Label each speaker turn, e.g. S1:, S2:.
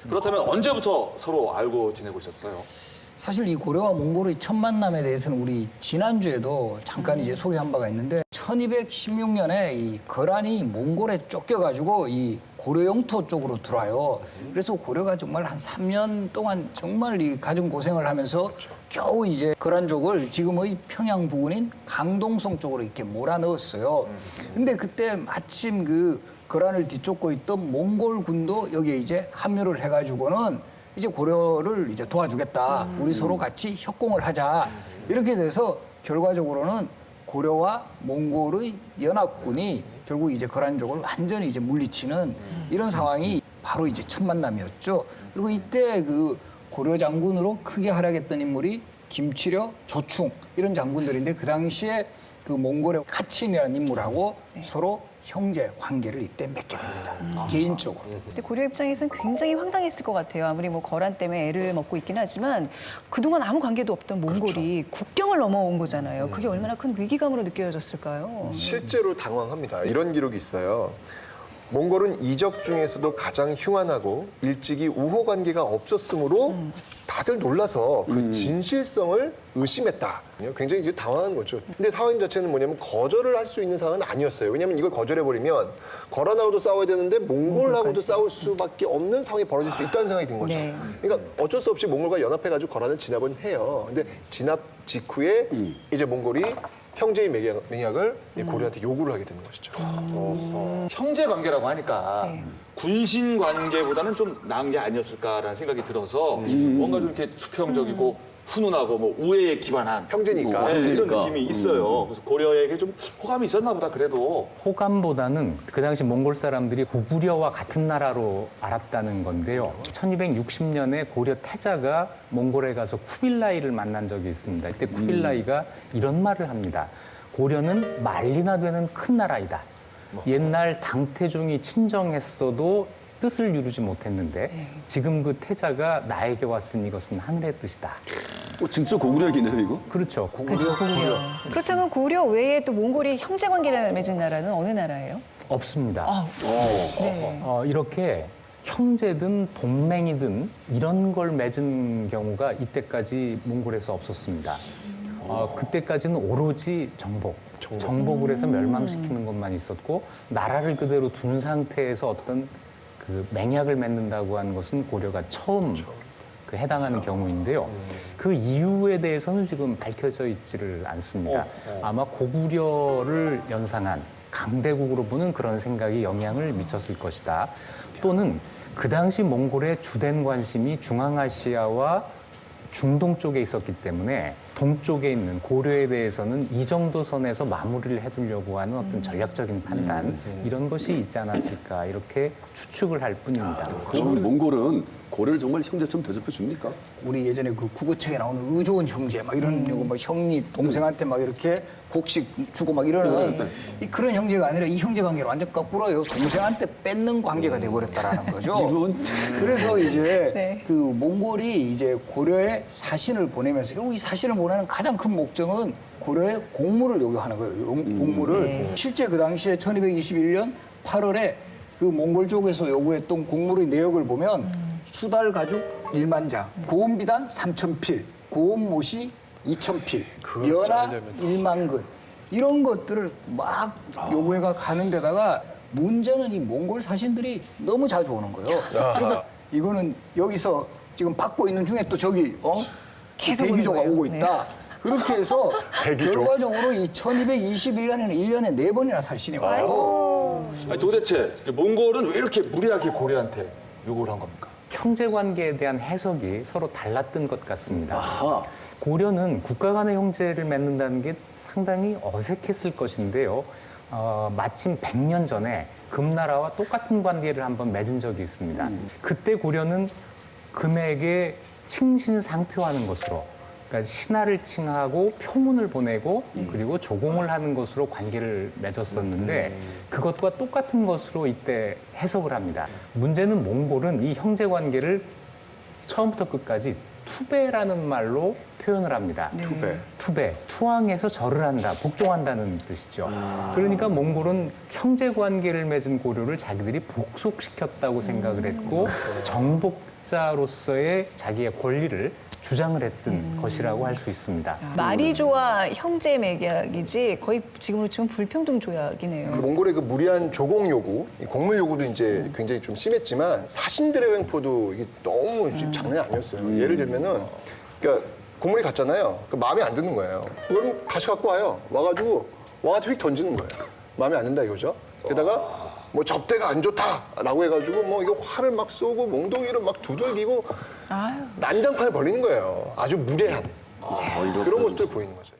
S1: 그렇다면 언제부터 서로 알고 지내고 있었어요?
S2: 사실 이 고려와 몽골의 첫 만남에 대해서는 우리 지난주에도 잠깐 이제 소개한 바가 있는데 1216년에 이 거란이 몽골에 쫓겨가지고 이 고려 영토 쪽으로 들어와요. 그래서 고려가 정말 한 3년 동안 정말 이 가진 고생을 하면서 겨우 이제 거란족을 지금의 평양 부근인 강동성 쪽으로 이렇게 몰아넣었어요. 근데 그때 마침 그 거란을 뒤쫓고 있던 몽골 군도 여기에 이제 합류를 해가지고는 이제 고려를 이제 도와주겠다. 우리 서로 같이 협공을 하자. 이렇게 돼서 결과적으로는 고려와 몽골의 연합군이 결국 이제 거란족을 완전히 이제 물리치는 이런 상황이 바로 이제 첫 만남이었죠. 그리고 이때 그 고려 장군으로 크게 활약했던 인물이 김치려, 조충 이런 장군들인데 그 당시에 그 몽골의 카친이라는 인물하고 서로 형제 관계를 이때 맺게 됩니다. 개인적으로.
S3: 근데 고려 입장에서는 굉장히 황당했을 것 같아요. 아무리 뭐 거란 때문에 애를 먹고 있긴 하지만 그동안 아무 관계도 없던 몽골이 국경을 넘어온 거잖아요. 그게 얼마나 큰 위기감으로 느껴졌을까요?
S4: 실제로 당황합니다. 이런 기록이 있어요. 몽골은 이적 중에서도 가장 흉한하고 일찍이 우호 관계가 없었으므로 다들 놀라서 그 진실성을 의심했다. 굉장히 이게 당황한 거죠. 근데 상황 자체는 뭐냐면 거절을 할 수 있는 상황은 아니었어요. 왜냐하면 이걸 거절해버리면 거란하고도 싸워야 되는데 몽골하고도 싸울 수밖에 없는 상황이 벌어질 수 있다는 생각이 든 거죠.
S3: 네.
S4: 그러니까 어쩔 수 없이 몽골과 연합해가지고 거란을 진압은 해요. 근데 진압 직후에 이제 몽골이 형제의 맹약을 고려한테 요구를 하게 되는 것이죠.
S1: 형제 관계라고 하니까
S3: 네.
S1: 군신 관계보다는 좀 나은 게 아니었을까라는 생각이 들어서 뭔가 좀 이렇게 수평적이고 훈훈하고 뭐 우애에 기반한
S4: 형제니까.
S1: 네, 이런 느낌이 있어요. 그래서 고려에게 좀 호감이 있었나 보다 그래도.
S5: 호감보다는 그 당시 몽골 사람들이 고구려와 같은 나라로 알았다는 건데요. 1260년에 고려 태자가 몽골에 가서 쿠빌라이를 만난 적이 있습니다. 이때 쿠빌라이가 이런 말을 합니다. 고려는 말리나 되는 큰 나라이다. 옛날 당태종이 친정했어도 뜻을 이루지 못했는데 지금 그 태자가 나에게 왔으니 이것은 하늘의 뜻이다.
S6: 진짜 고구려 얘기네요, 이거?
S5: 그렇죠.
S3: 고려. 그렇다면 고려 외에 또 몽골이 형제 관계를 맺은 나라는 어느 나라예요?
S5: 없습니다.
S3: 네.
S5: 이렇게 형제든 동맹이든 이런 걸 맺은 경우가 이때까지 몽골에서 없었습니다. 그때까지는 오로지 정복을 해서 멸망시키는 것만 있었고 나라를 그대로 둔 상태에서 어떤 그 맹약을 맺는다고 하는 것은 고려가 처음 그 해당하는 경우인데요. 그 이유에 대해서는 지금 밝혀져 있지를 않습니다. 아마 고구려를 연상한 강대국으로 보는 그런 생각이 영향을 미쳤을 것이다. 또는 그 당시 몽골의 주된 관심이 중앙아시아와 중동 쪽에 있었기 때문에 동쪽에 있는 고려에 대해서는 이 정도 선에서 마무리를 해두려고 하는 어떤 전략적인 판단 이런 것이 있지 않았을까 이렇게 추측을 할 뿐입니다.
S6: 그러면 몽골은 고려를 정말 형제처럼 대접해 줍니까?
S2: 우리 예전에 그 국어책에 나오는 의좋은 형제 막 이런 요거 뭐 형님 동생한테 막 이렇게 곡식 주고 막 이러는 이 그런 형제가 아니라 이 형제 관계를 완전 거꾸로요. 동생한테 뺏는 관계가 돼버렸다라는 거죠. 그래서 이제
S3: 네.
S2: 그 몽골이 이제 고려에 사신을 보내면서 결국 이 사신을 보내는 가장 큰 목적은 고려에 공물을 요구하는 거예요. 공물을 실제 그 당시에 1221년 8월에 그 몽골 쪽에서 요구했던 공물의 내역을 보면 수달 가죽 1만 장, 고운 비단 3,000필, 고운 못이 2,000필, 연화 1만 근 이런 것들을 막 요구해가 가는 데다가 문제는 이 몽골 사신들이 너무 자주 오는 거예요. 그래서 이거는 여기서 지금 받고 있는 중에 또 저기
S3: 계속
S2: 대기조가
S3: 오는 거예요.
S2: 오고 있다. 그렇게 해서 결과적으로 이 1221년에는 1년에 4번이나 살신이 와요.
S1: 아니, 도대체 몽골은 왜 이렇게 무리하게 고려한테 요구를 한 겁니까?
S5: 형제 관계에 대한 해석이 서로 달랐던 것 같습니다.
S6: 아하.
S5: 고려는 국가 간의 형제를 맺는다는 게 상당히 어색했을 것인데요. 마침 100년 전에 금나라와 똑같은 관계를 한번 맺은 적이 있습니다. 그때 고려는 금에게 칭신상표하는 것으로 그러니까 신하를 칭하고 표문을 보내고 그리고 조공을 하는 것으로 관계를 맺었었는데 그것과 똑같은 것으로 이때 해석을 합니다. 문제는 몽골은 이 형제 관계를 처음부터 끝까지 투베라는 말로 표현을 합니다.
S4: 투배.
S5: 투배, 투항해서 절을 한다, 복종한다는 뜻이죠. 그러니까 몽골은 형제 관계를 맺은 고려를 자기들이 복속시켰다고 생각을 했고 정복자로서의 자기의 권리를 주장을 했던 것이라고 할 수 있습니다.
S3: 마리조와 형제 맥약이지 거의 지금으로 치면 불평등 조약이네요.
S4: 그 몽골의 그 무리한 조공 요구, 이 곡물 요구도 이제 굉장히 좀 심했지만 사신들의 횡포도 이게 너무 장난이 아니었어요. 예를 들면은 그러니까 곡물이 갔잖아요. 그 마음에 안 드는 거예요. 그럼 다시 갖고 와요. 와가지고 휙 던지는 거예요. 마음에 안 든다 이거죠. 게다가 뭐 접대가 안 좋다라고 해가지고 뭐 이거 화를 막 쏘고 몽둥이로 막 두들기고 난장판을 벌리는 거예요. 아주 무례한 그런 모습들 보이는 거죠.